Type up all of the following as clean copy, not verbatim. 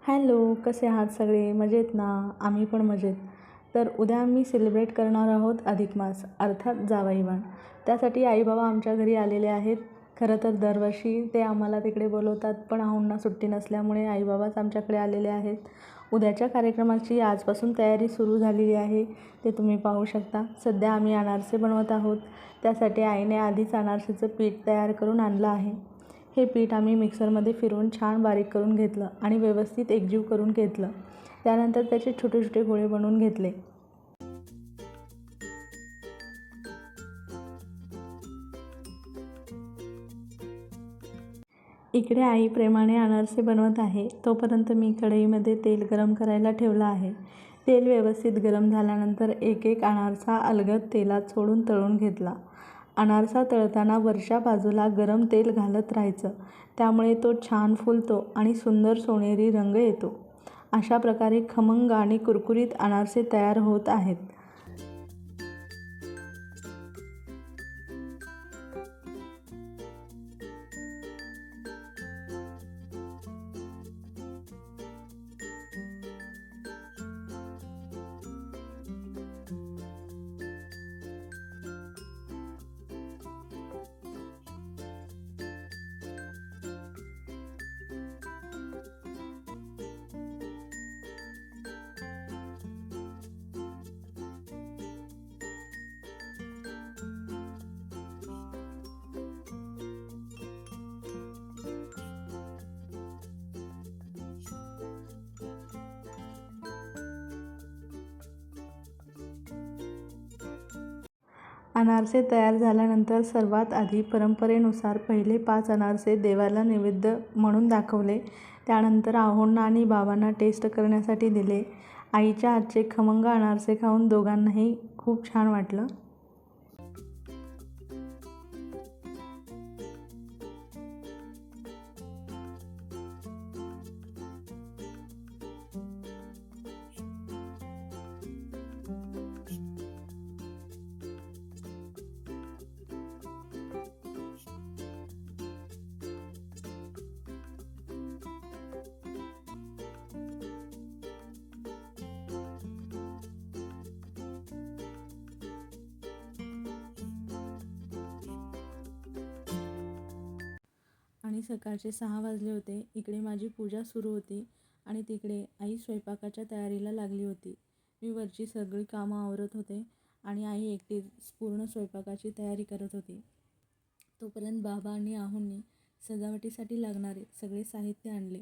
Hello, कसे आहात सगळे? मजेत ना? आम्ही पण मजेत. तर उद्या आम्ही सेलिब्रेट करणार आहोत अधिक मास अर्थात जावईवाण. त्यासाठी आई-बाबा आमच्या घरी आलेले आहेत. खरं तर दरवर्षी ते आम्हाला तिकडे बोलवतात, पण आहोंना सुट्टी नसल्यामुळे आई-बाबाच आमच्याकडे आलेले आहेत. उद्याच्या कार्यक्रमाची आजपासून तयारी सुरू झालेली आहे, ते तुम्ही पाहू शकता. सध्या आम्ही अनारसे बनवत आहोत. त्यासाठी आईने आधीच अनारसेचं पीठ तयार करून आणलं आहे. हे पीठ आम्ही मिक्सरमध्ये फिरवून छान बारीक करून घेतलं आणि व्यवस्थित एकजीव करून घेतलं. त्यानंतर त्याचे छोटे छोटे गोळे बनवून घेतले. इकडे आई प्रेमाने अनारसे बनवत आहे. तोपर्यंत मी कढईमध्ये तेल गरम करायला ठेवलं आहे. तेल व्यवस्थित गरम झाल्यानंतर एक एक अनारसा अलगद तेलात सोडून तळून घेतला. अनारसा तळताना वरच्या बाजूला गरम तेल घालत राहायचं, त्यामुळे तो छान फुलतो आणि सुंदर सोनेरी रंग येतो. अशा प्रकारे खमंग आणि कुरकुरीत अनारसे तयार होत आहेत. अनारसे तयार झाल्यानंतर सर्वात आधी परंपरेनुसार पहिले 5 अनारसे देवाला नैवेद्य म्हणून दाखवले. त्यानंतर आहोंना आणि बाबांना टेस्ट करण्यासाठी दिले. आईच्या हातचे खमंग अनारसे खाऊन दोघांनाही खूप छान वाटलं. आणि सकाळचे 6 वाजले होते. इकडे माझी पूजा सुरू होती आणि तिकडे आई स्वयंपाकाच्या तयारीला लागली होती. मी वरची सगळी कामं आवरत होते आणि आई एकटीच पूर्ण स्वयंपाकाची तयारी करत होती. तोपर्यंत बाबा आणि आहोंनी सजावटीसाठी लागणारे सगळे साहित्य आणले.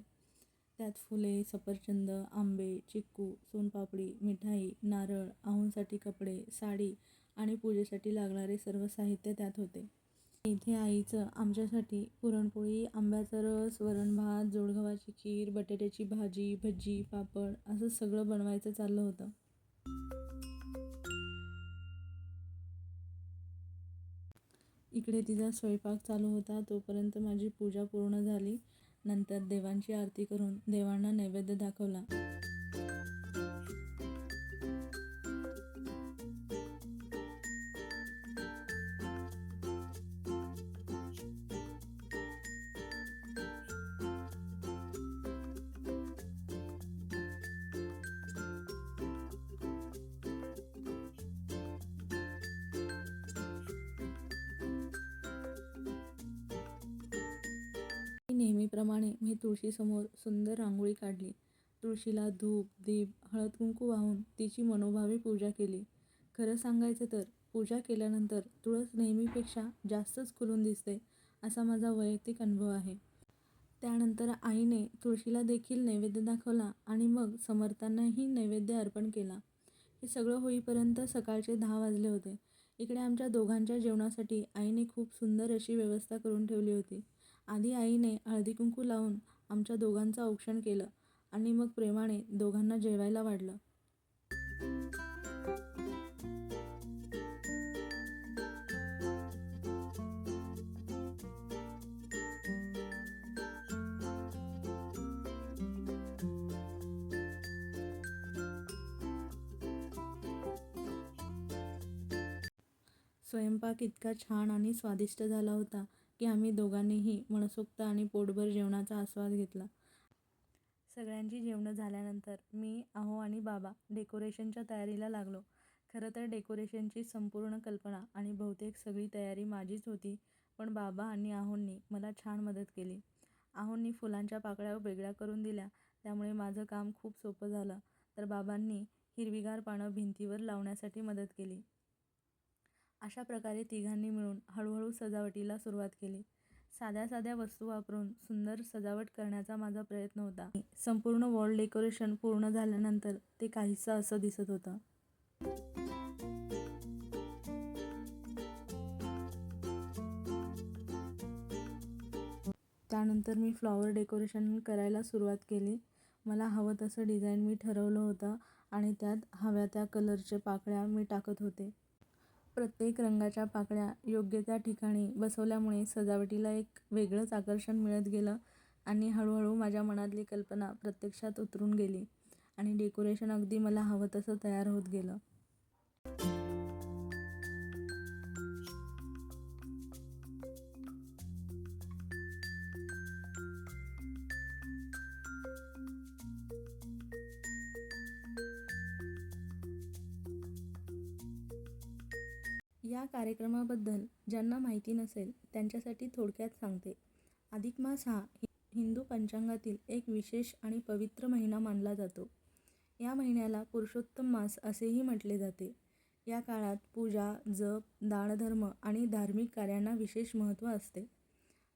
त्यात फुले, सफरचंद, आंबे, चिक्कू, सोनपापडी, मिठाई, नारळ, आहोंसाठी कपडे, साडी आणि पूजेसाठी लागणारे सर्व साहित्य त्यात होते. इथे आईचं आमच्यासाठी पुरणपोळी, आंब्याचा रस, वरण-भात, जोडगव्हाची खीर, बटाट्याची भाजी, भजी, पापड असं सगळं बनवायचं चाललं होतं. इकडे तिचा स्वयंपाक चालू होता. तोपर्यंत माझी पूजा पूर्ण झाली. नंतर देवांची आरती करून देवांना नैवेद्य दाखवला. नेहमीप्रमाणे मी तुळशीसमोर सुंदर रांगोळी काढली. तुळशीला धूप, दीप, हळद-कुंकू वाहून तिची मनोभावे पूजा केली. खरं सांगायचं तर पूजा केल्यानंतर तुळस नेहमीपेक्षा जास्तच खुलून दिसते, असा माझा वैयक्तिक अनुभव आहे. त्यानंतर आईने तुळशीला देखील नैवेद्य दाखवला आणि मग समर्थांनाही नैवेद्य अर्पण केला. हे सगळं होईपर्यंत सकाळचे 10 वाजले होते. इकडे आमच्या दोघांच्या जेवणासाठी आईने खूप सुंदर अशी व्यवस्था करून ठेवली होती. आधी आईने हळदी-कुंकू लावून आमच्या दोघांचं औक्षण केलं आणि मग प्रेमाने दोघांना जेवायला वाढलं. स्वयंपाक इतका छान आणि स्वादिष्ट झाला होता की आम्ही दोघांनीही मनसोक्त आणि पोटभर जेवणाचा आस्वाद घेतला. सगळ्यांची जेवणं झाल्यानंतर मी, आहो आणि बाबा डेकोरेशनच्या तयारीला लागलो. खरं तर डेकोरेशनची संपूर्ण कल्पना आणि बहुतेक सगळी तयारी माझीच होती, पण बाबा आणि आहोंनी मला छान मदत केली. आहोंनी फुलांच्या पाकळ्या वेगळ्या करून दिल्या, त्यामुळे माझं काम खूप सोपं झालं. तर बाबांनी हिरवीगार पानं भिंतीवर लावण्यासाठी मदत केली. अशा प्रकारे तिघांनी मिळून हळूहळू सजावटीला सुरुवात केली. साध्या साध्या वस्तू वापरून सुंदर सजावट करण्याचा माझा प्रयत्न होता. संपूर्ण वॉल डेकोरेशन पूर्ण झाल्यानंतर ते काहीसं असं दिसत होतं. त्यानंतर मी फ्लॉवर डेकोरेशन करायला सुरुवात केली. मला हवं तसं डिझाईन मी ठरवलं होतं आणि त्यात हव्या त्या कलरचे पाकळ्या मी टाकत होते. प्रत्येक रंगाच्या पाकळ्या योग्य त्या ठिकाणी बसवल्यामुळे सजावटीला एक वेगळंच आकर्षण मिळत गेलं आणि हळूहळू माझ्या मनातली कल्पना प्रत्यक्षात उतरून गेली आणि डेकोरेशन अगदी मला हवं तसं तयार होत गेलं. या कार्यक्रमाबद्दल ज्यांना माहिती नसेल त्यांच्यासाठी थोडक्यात सांगते. अधिक मास हा हिंदू पंचांगातील एक विशेष आणि पवित्र महिना मानला जातो. या महिन्याला पुरुषोत्तम मास असेही म्हटले जाते. या काळात पूजा, जप, दानधर्म आणि धार्मिक कार्यांना विशेष महत्त्व असते.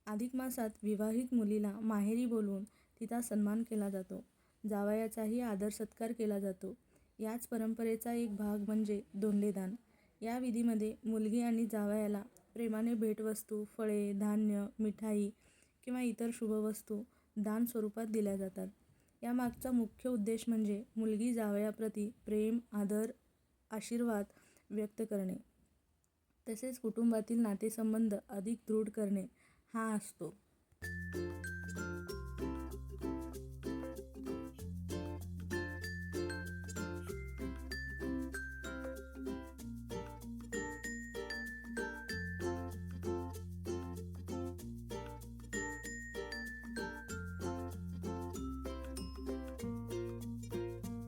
अधिक मासात विवाहित मुलीला माहेरी बोलवून तिचा सन्मान केला जातो. जावयाचाही आदर सत्कार केला जातो. याच परंपरेचा एक भाग म्हणजे दोंडेदान. या विधीमध्ये मुलगी आणि जावयाला प्रेमाने भेटवस्तू, फळे, धान्य, मिठाई किंवा इतर शुभवस्तू दान स्वरूपात दिल्या जातात. यामागचा मुख्य उद्देश म्हणजे मुलगी जावयाप्रती प्रेम, आदर, आशीर्वाद व्यक्त करणे, तसेच कुटुंबातील नातेसंबंध अधिक दृढ करणे हा असतो.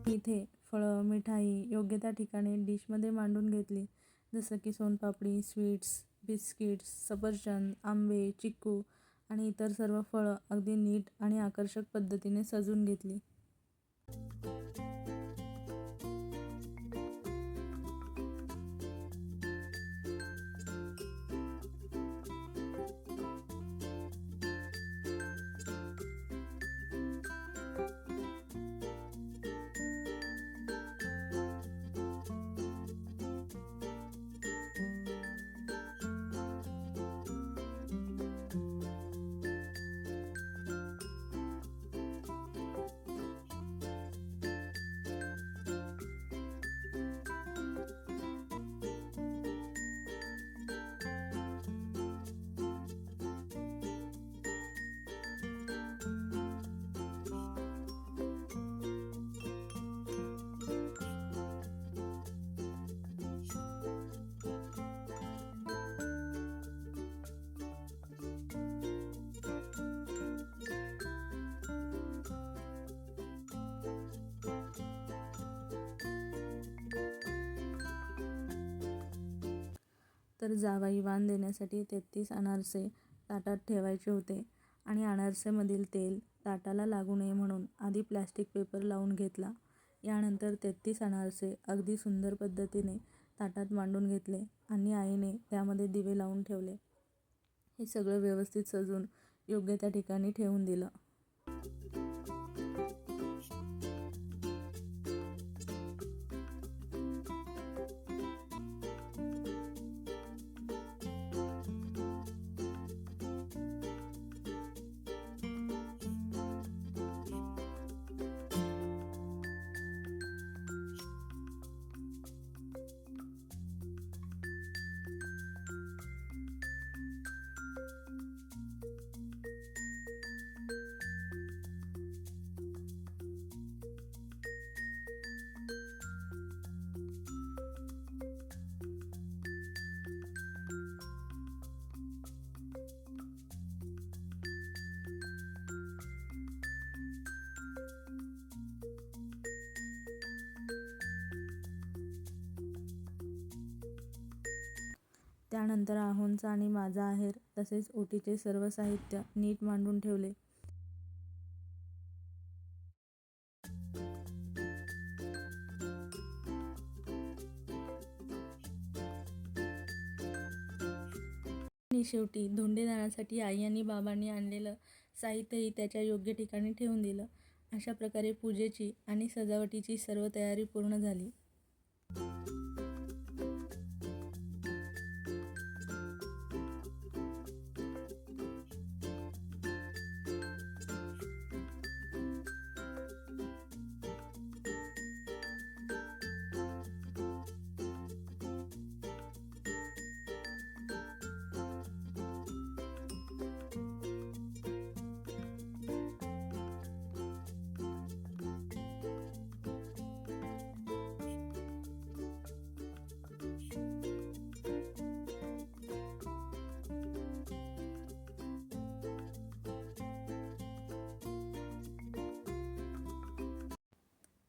इथे फळं, मिठाई योग्य त्या ठिकाणी डिशमध्ये मांडून घेतली, जसं की सोनपापडी, स्वीट्स, बिस्किट्स, सफरचंद, आंबे, चिक्कू आणि इतर सर्व फळं अगदी नीट आणि आकर्षक पद्धतीने सजवून घेतली. तर जावई वाण देण्यासाठी 33 अनारसे ताटात ठेवायचे होते आणि अनारसेमधील तेल ताटाला लागू नये म्हणून आधी प्लॅस्टिक पेपर लावून घेतला. यानंतर 33 अनारसे अगदी सुंदर पद्धतीने ताटात मांडून घेतले आणि आईने त्यामध्ये दिवे लावून ठेवले. हे सगळं व्यवस्थित सजवून योग्य त्या ठिकाणी ठेवून दिलं. त्यानंतर आहोंचा आणि माझा आहेर तसेच ओटीचे सर्व साहित्य नीट मांडून ठेवले. आणि शेवटी धोंडेदानासाठी आई आणि बाबांनी आणलेलं साहित्यही त्याच्या योग्य ठिकाणी ठेवून दिलं. अशा प्रकारे पूजेची आणि सजावटीची सर्व तयारी पूर्ण झाली.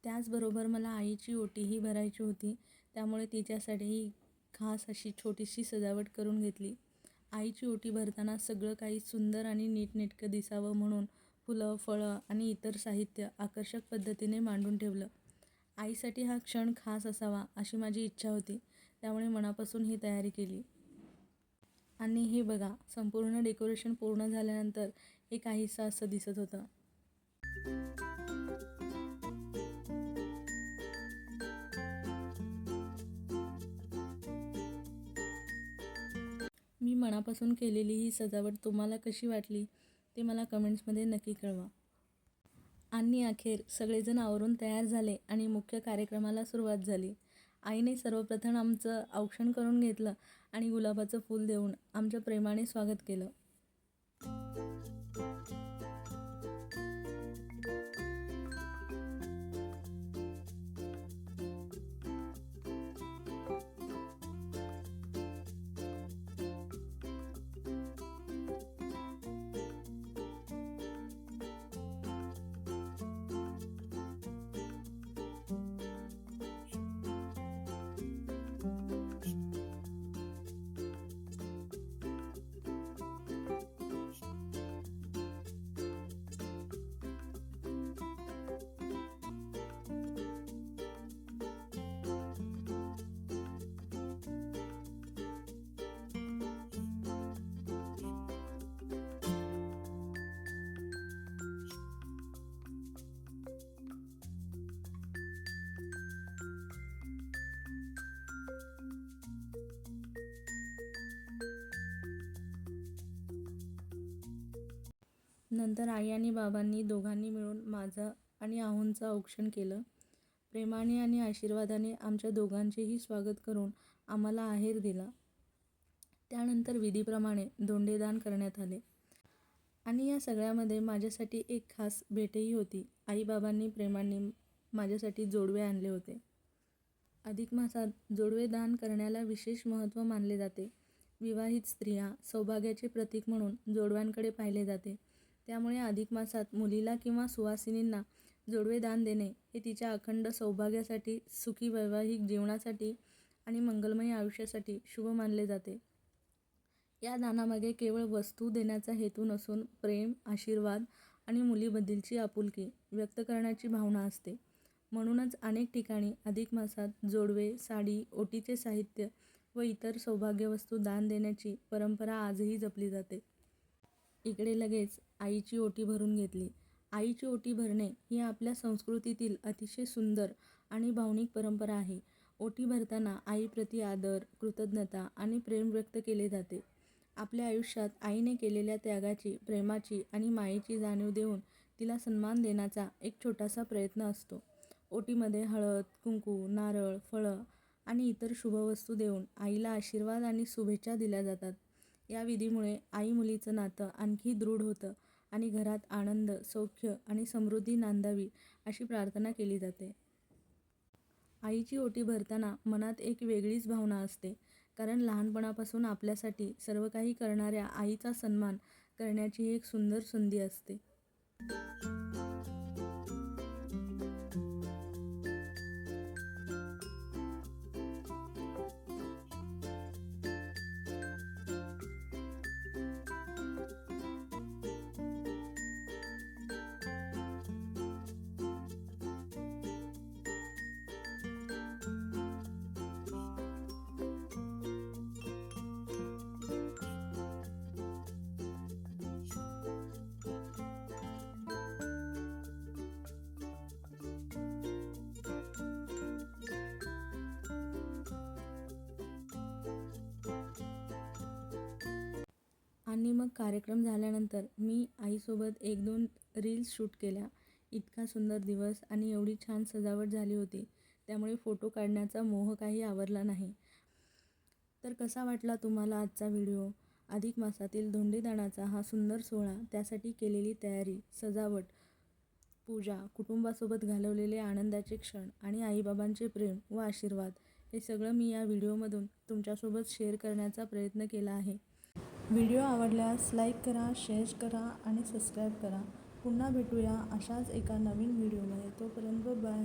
त्याचबरोबर मला आईची ओटीही भरायची होती, त्यामुळे तिच्यासाठीही खास अशी छोटीशी सजावट करून घेतली. आईची ओटी भरताना सगळं काही सुंदर आणि नीटनेटकं दिसावं म्हणून फुलं, फळं आणि इतर साहित्य आकर्षक पद्धतीने मांडून ठेवलं. आईसाठी हा क्षण खास असावा अशी माझी इच्छा होती, त्यामुळे मनापासून ही तयारी केली. आणि हे बघा, संपूर्ण डेकोरेशन पूर्ण झाल्यानंतर हे काहीसं असं दिसत होतं. मी मनापासून केलेली ही सजावट तुम्हाला कशी वाटली ते मला कमेंट्समध्ये नक्की कळवा. आणि अखेर सगळेजण आवरून तयार झाले आणि मुख्य कार्यक्रमाला सुरुवात झाली. आईने सर्वप्रथम आमचं औक्षण करून घेतलं आणि गुलाबाचं फूल देऊन आमच्या प्रेमाने स्वागत केलं. नंतर आई आणि बाबांनी दोघांनी मिळून माझं आणि आहोंचं औक्षण केलं. प्रेमाने आणि आशीर्वादाने आमच्या दोघांचेही स्वागत करून आम्हाला आहेर दिला. त्यानंतर विधीप्रमाणे धोंडेदान करण्यात आले. आणि या सगळ्यामध्ये माझ्यासाठी एक खास भेटही होती. आई-बाबांनी प्रेमाने माझ्यासाठी जोडवे आणले होते. अधिक मासात जोडवे दान करण्याला विशेष महत्त्व मानले जाते. विवाहित स्त्रिया सौभाग्याचे प्रतीक म्हणून जोडव्यांकडे पाहिले जाते. त्यामुळे अधिक मासात मुलीला किंवा सुवासिनींना जोडवे दान देणे हे तिच्या अखंड सौभाग्यासाठी, सुखी वैवाहिक जीवनासाठी आणि मंगलमय आयुष्यासाठी शुभ मानले जाते. या दानामागे केवळ वस्तू देण्याचा हेतू नसून प्रेम, आशीर्वाद आणि मुलीबद्दलची आपुलकी व्यक्त करण्याची भावना असते. म्हणूनच अनेक ठिकाणी अधिक मासात जोडवे, साडी, ओटीचे साहित्य व इतर सौभाग्यवस्तू दान देण्याची परंपरा आजही जपली जाते. इकडे लगेच आईची ओटी भरून घेतली. आईची ओटी भरणे ही आपल्या संस्कृतीतील अतिशय सुंदर आणि भावनिक परंपरा आहे. ओटी भरताना आईप्रती आदर, कृतज्ञता आणि प्रेम व्यक्त केले जाते. आपल्या आयुष्यात आईने केलेल्या त्यागाची, प्रेमाची आणि मायेची जाणीव देऊन तिला सन्मान देण्याचा एक छोटासा प्रयत्न असतो. ओटीमध्ये हळद, कुंकू, नारळ, फळं आणि इतर शुभवस्तू देऊन आईला आशीर्वाद आणि शुभेच्छा दिल्या जातात. या विधीमुळे आई-मुलीचं नातं आणखी दृढ होतं आणि घरात आनंद, सौख्य आणि समृद्धी नांदावी अशी प्रार्थना केली जाते. आईची ओटी भरताना मनात एक वेगळीच भावना असते, कारण लहानपणापासून आपल्यासाठी सर्व काही करणाऱ्या आईचा सन्मान करण्याची ही एक सुंदर संधी असते. कार्यक्रम झाल्यानंतर मी आईसोबत 1-2 रील्स शूट केल्या. इतका सुंदर दिवस आणि एवढी छान सजावट झाली होती, त्यामुळे फोटो काढण्याचा मोह काही आवरला नाही. तर कसा वाटला तुम्हाला आजचा व्हिडिओ? अधिक मासातील धोंडेदाणाचा हा सुंदर सोहळा, त्यासाठी केलेली तयारी, सजावट, पूजा, कुटुंबासोबत घालवलेले आनंदाचे क्षण आणि आईबाबांचे प्रेम व आशीर्वाद, हे सगळं मी या व्हिडिओमधून तुमच्यासोबत शेअर करण्याचा प्रयत्न केला आहे. व्हिडिओ आवडल्यास लाईक करा, शेअर करा आणि सबस्क्राईब करा. पुन्हा भेटूया अशाच एका नवीन व्हिडिओमध्ये. तोपर्यंत बाय.